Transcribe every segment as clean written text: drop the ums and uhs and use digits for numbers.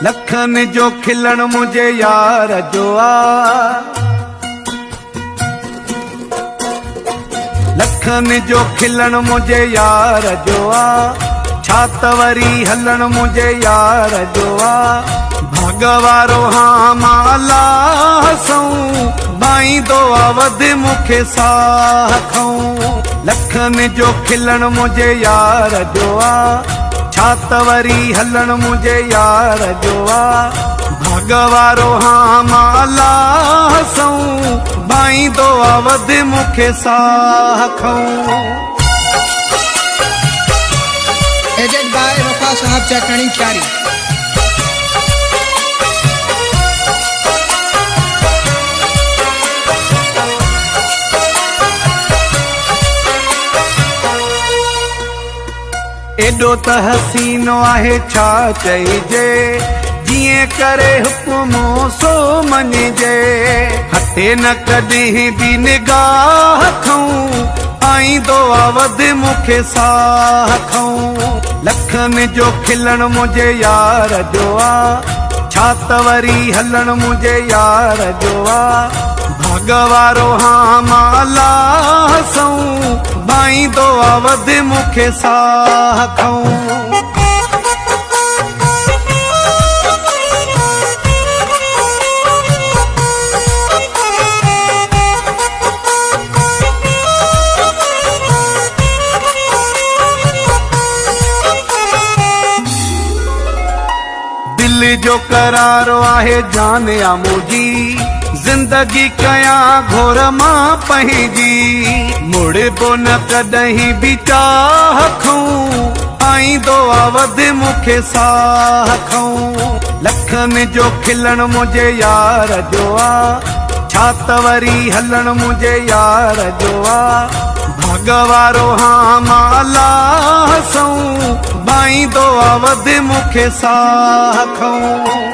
लखन जो खिलण मुझे यार जो आ, लखन जो खिलण मुझे यार जो आ, छात वरी हलण मुझे यार जो आ। भगवारो हाँ माला हसूं बाई दो आवध मुखे साह खाऊं। लखन जो खिलण मुझे यार जो आ, छात वरी हलण मुझे यार जो आ। भगवारो हाँ माला हसूं बाई दो आवध मुखे साह खाऊं। एजेड बाय वफा साहब चटणी चारी। एडो त हसीनो आहे छा चइजे, जिए करे हुकुमो सो मञिजे। हटे न कॾहिं बि निगाह खऊं आईंदो आवध मुखे साह खाऊं। लखन जो खिलण मुझे यार जो आ, छात वरी हलण मुझे यार जो आ। भगवारो हाँ माला हसूं बाई दो आवध मुखे साह खाऊं। दिल जो करारो आहे जान या मुझी, जिंदगी कया घोर मां पंहिंजी। मुड़बो न कॾहिं बि चाह खऊं आईंदो आवध मुखे साह खाऊं। लखन जो खिलण मुझे यार जो आ, छात वरी हलण मुझे यार जो आ। भगवारो हाँ माला हसूं बाई दो आवध मुखे साह खाऊं।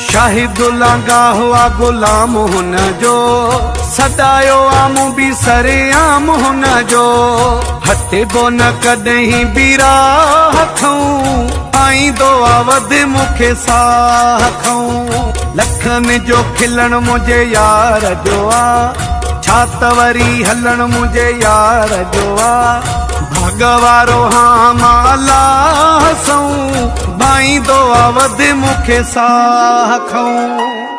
शाहिदुल्ला हुआ गुलाम हुन जो, सदायो आम भी सरेआम हुन जो। हटबो न कॾहिं बि राह खऊं आईंदो आवध मुखे साह खाऊं। लखन जो खिलण मुझे यार जो आ, छात वरी हलण मुझे यार जो आ। भगवारो हाँ माला हसूं बाई दो आवध मुखे साह खाऊं।